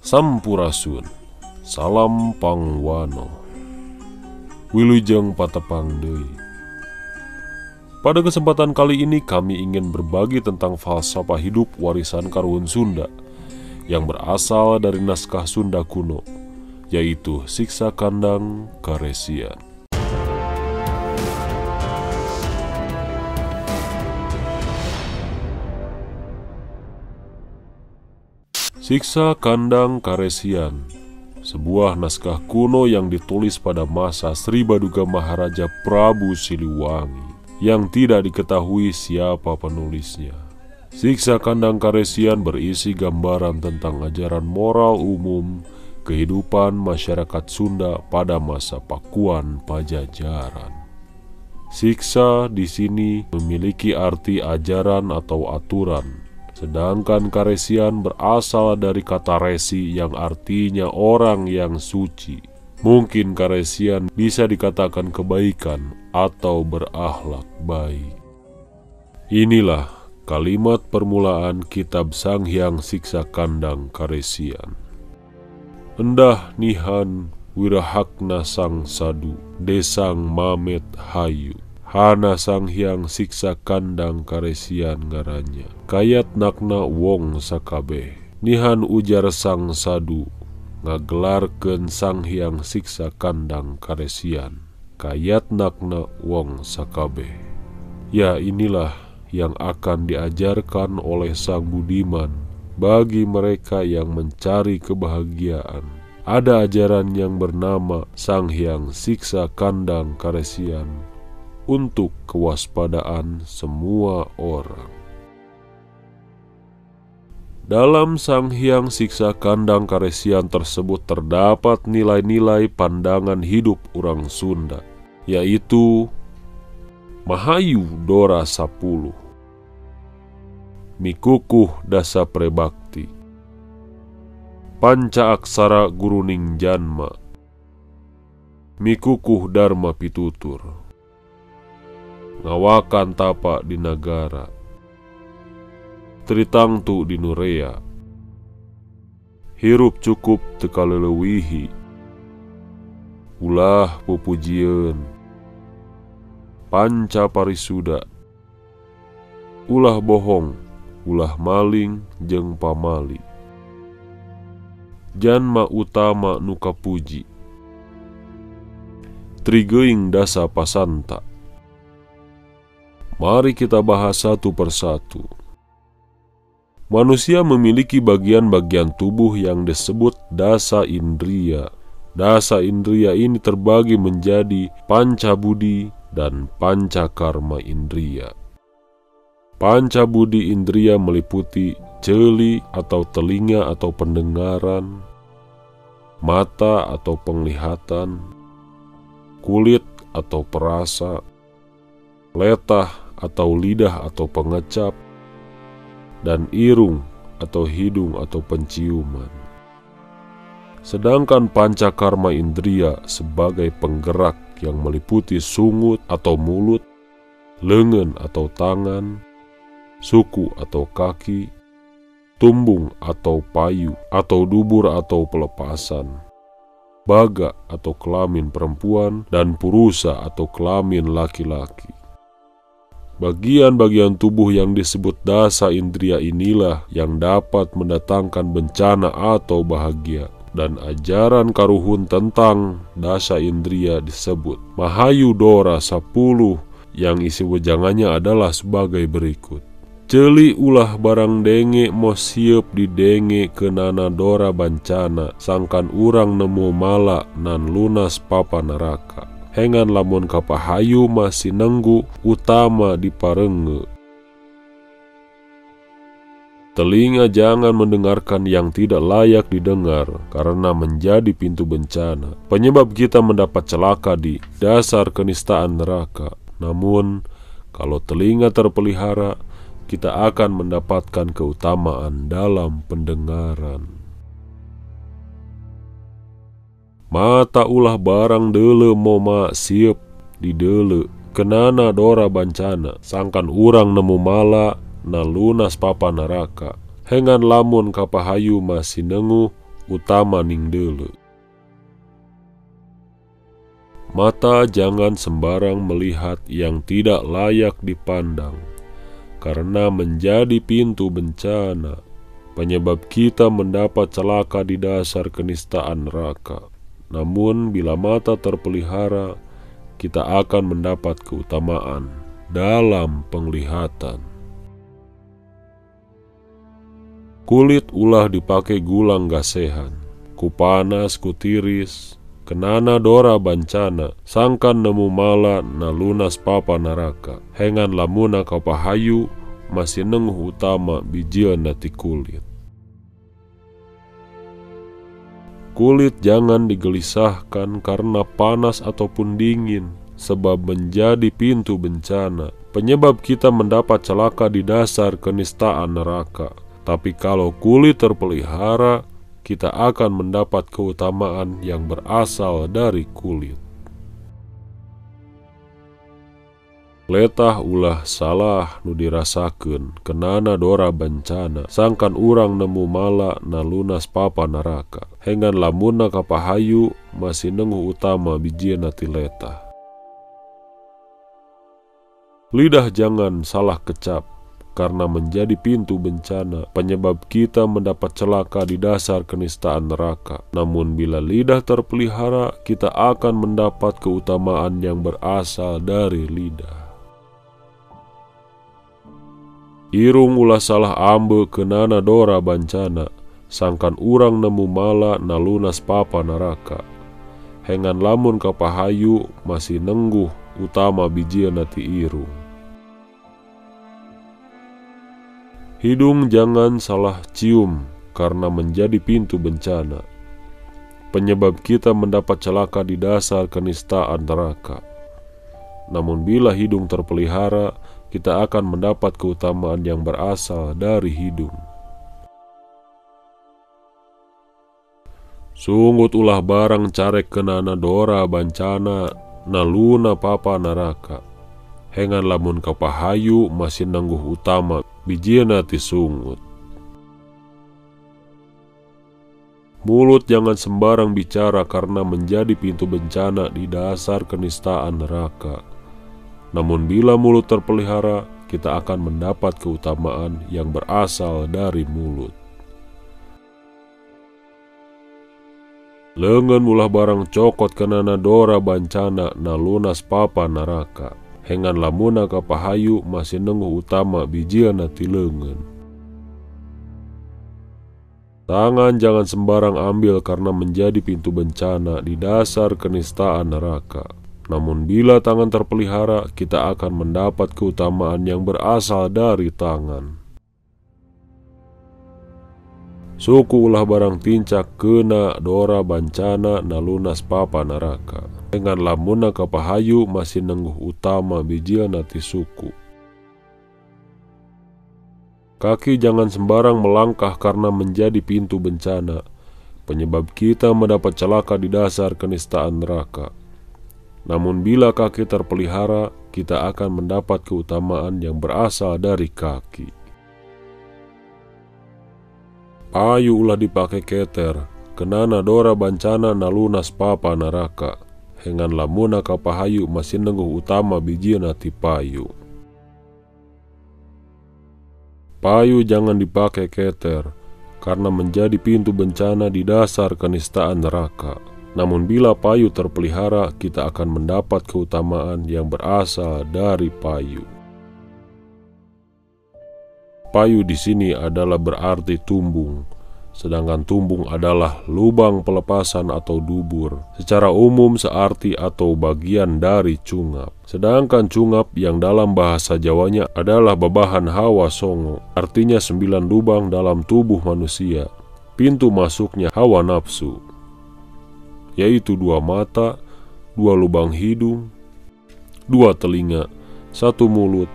Sampurasun, salam pangwano, wilujeng patepang deui. Pada kesempatan kali ini kami ingin berbagi tentang falsafah hidup warisan karuhun Sunda yang berasal dari naskah Sunda kuno, yaitu Siksa Kandang Karesian. Siksa Kandang Karesian, sebuah naskah kuno yang ditulis pada masa Sri Baduga Maharaja Prabu Siliwangi yang tidak diketahui siapa penulisnya. Siksa Kandang Karesian berisi gambaran tentang ajaran moral umum kehidupan masyarakat Sunda pada masa Pakuan Pajajaran. Siksa di sini memiliki arti ajaran atau aturan, sedangkan Karesian berasal dari kata resi yang artinya orang yang suci. Mungkin Karesian bisa dikatakan kebaikan atau berakhlak baik. Inilah kalimat permulaan kitab Sanghyang Siksa Kandang Karesian. Endah nihan wirahakna sang sadu, desang mamet hayu. Hana Sanghyang Siksa Kandang Karesian ngarannya. Kayat nakna wong sakabeh. Nihan ujar sang sadu, ngagelarkeun Sanghyang Siksa Kandang Karesian. Kayat nakna wong sakabeh. Ya, inilah yang akan diajarkan oleh sang budiman bagi mereka yang mencari kebahagiaan. Ada ajaran yang bernama Sanghyang Siksa Kandang Karesian untuk kewaspadaan semua orang. Dalam Sanghyang Siksa Kandang Karesian tersebut terdapat nilai-nilai pandangan hidup orang Sunda, yaitu Mahayu Dora 10, Mikukuh Dasa Prebakti, Panca Aksara Guruning Janma, Mikukuh Dharma Pitutur, Ngawakan Tapa di Nagara, Tritangtu di Nurea, Hirup cukup teka leuwih, Ulah pupujieun, Panca Parisuda, Ulah bohong, ulah maling jeung pamali, Janma utama nu kapuji, Trigeuing Dasa Pasanta. Mari kita bahas satu persatu. Manusia memiliki bagian-bagian tubuh yang disebut dasa indria. Dasa indria ini terbagi menjadi panca budi dan panca karma indria. Panca budi indria meliputi celi atau telinga atau pendengaran, mata atau penglihatan, kulit atau perasa, letah atau lidah atau pengecap, dan irung atau hidung atau penciuman. Sedangkan panca karma indria sebagai penggerak yang meliputi sungut atau mulut, lengan atau tangan, suku atau kaki, tumbung atau payu, atau dubur atau pelepasan, baga atau kelamin perempuan, dan purusa atau kelamin laki-laki. Bagian-bagian tubuh yang disebut dasa indria inilah yang dapat mendatangkan bencana atau bahagia. Dan ajaran karuhun tentang dasa indria disebut Mahayu Dora 10 yang isi wejangannya adalah sebagai berikut. Celi ulah barang denge mos sieup didenge keunana Dora bancana, sangkan urang nemu mala nan lunas papa neraka. Hengan lamun kapahayu masih nenggu utama diparenge. Telinga jangan mendengarkan yang tidak layak didengar karena menjadi pintu bencana, penyebab kita mendapat celaka di dasar kenistaan neraka. Namun kalau telinga terpelihara, kita akan mendapatkan keutamaan dalam pendengaran. Mata ulah barang deule moma sieup di deule kenana Dora bancana, sangkan urang nemu mala na lunas papa neraka. Hengan lamun kapahayu masih nengu utama ning dele. Mata jangan sembarang melihat yang tidak layak dipandang, karena menjadi pintu bencana, penyebab kita mendapat celaka di dasar kenistaan neraka. Namun bila mata terpelihara, kita akan mendapat keutamaan dalam penglihatan. Kulit ulah dipakai gulang gasehan, ku panas ku tiris, kenana dora bancana, sangkan nemu mala na lunas papa naraka, hengan lamuna kau pahayu, masih nenguh utama bijian nati kulit. Kulit jangan digelisahkan karena panas ataupun dingin, sebab menjadi pintu bencana, penyebab kita mendapat celaka di dasar kenistaan neraka. Tapi kalau kulit terpelihara, kita akan mendapat keutamaan yang berasal dari kulit. Letah ulah salah nu dirasakeun, kenana dora bencana, sangkan urang nemu mala na lunas papa neraka, hengan lamuna kapahayu masih nenguh utama bijieun nati letah. Lidah jangan salah kecap, karena menjadi pintu bencana, penyebab kita mendapat celaka di dasar kenistaan neraka. Namun bila lidah terpelihara, kita akan mendapat keutamaan yang berasal dari lidah. Irung ulah salah ambe kenana dora bancana, sangkan urang nemu mala na lunas papa neraka, hengan lamun kapahayu masih nengguh utama bijieun nati irung. Hidung jangan salah cium karena menjadi pintu bencana, penyebab kita mendapat celaka di dasar kenistaan neraka. Namun bila hidung terpelihara, kita akan mendapat keutamaan yang berasal dari hidung. Sungut ulah barang carek kenana dora bancana na luna papa neraka, hengan lamun kapahayu masih nangguh utama bijieun nati sungut. Mulut jangan sembarang bicara karena menjadi pintu bencana di dasar kenistaan neraka. Namun bila mulut terpelihara, kita akan mendapat keutamaan yang berasal dari mulut. Lengan ulah barang cokot kenana dora bancana na lunas papa neraka, hengan lamuna kapahayu masih nengguh utama bijieun nati leungeun. Tangan jangan sembarang ambil karena menjadi pintu bencana di dasar kenistaan neraka. Namun bila tangan terpelihara, kita akan mendapat keutamaan yang berasal dari tangan. Suku ulah barang tincak kena dora bancana na lunas papa neraka, hengan lamuna kapahayu masih nengguh utama bijieun nati suku. Kaki jangan sembarang melangkah karena menjadi pintu bencana, penyebab kita mendapat celaka di dasar kenistaan neraka. Namun bila kaki terpelihara, kita akan mendapat keutamaan yang berasal dari kaki. Payu ulah dipakai keter, kenana dora bancana na lunas papa neraka, hengan lamuna kapahayu masih nengguh utama bijieun nati payu. Payu jangan dipakai keter, karena menjadi pintu bencana di dasar kenistaan neraka. Namun bila payu terpelihara, kita akan mendapat keutamaan yang berasal dari payu. Payu di sini adalah berarti tumbung, sedangkan tumbung adalah lubang pelepasan atau dubur. Secara umum searti atau bagian dari cungap. Sedangkan cungap yang dalam bahasa Jawanya adalah babahan hawa songo, artinya 9 lubang dalam tubuh manusia. Pintu masuknya hawa nafsu, yaitu 2 mata, 2 lubang hidung, 2 telinga, 1 mulut,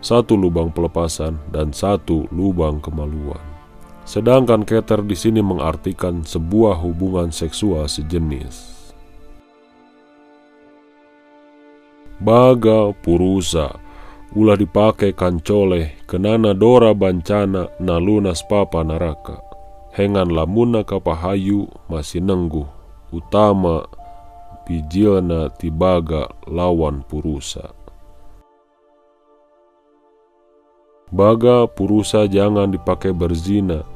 1 lubang pelepasan, dan 1 lubang kemaluan. Sedangkan keter di sini mengartikan sebuah hubungan seksual sejenis. Baga purusa ulah dipakai kancoleh kenana dora bancana na lunas papa neraka, hengan lamuna kapahayu masih nengguh, utama bijilna tibaga lawan purusa. Baga purusa jangan dipakai berzina,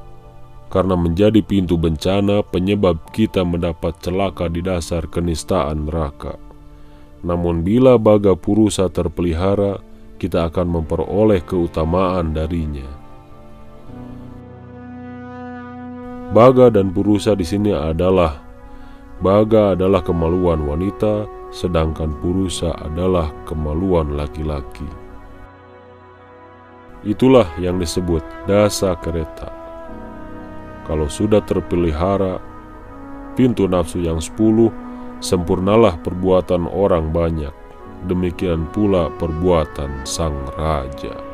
karena menjadi pintu bencana penyebab kita mendapat celaka di dasar kenistaan neraka. Namun bila baga purusa terpelihara, kita akan memperoleh keutamaan darinya. Baga dan purusa di sini adalah, baga adalah kemaluan wanita, sedangkan purusa adalah kemaluan laki-laki. Itulah yang disebut dasa kereta. Kalau sudah terpelihara pintu nafsu yang 10, sempurnalah perbuatan orang banyak. Demikian pula perbuatan sang raja.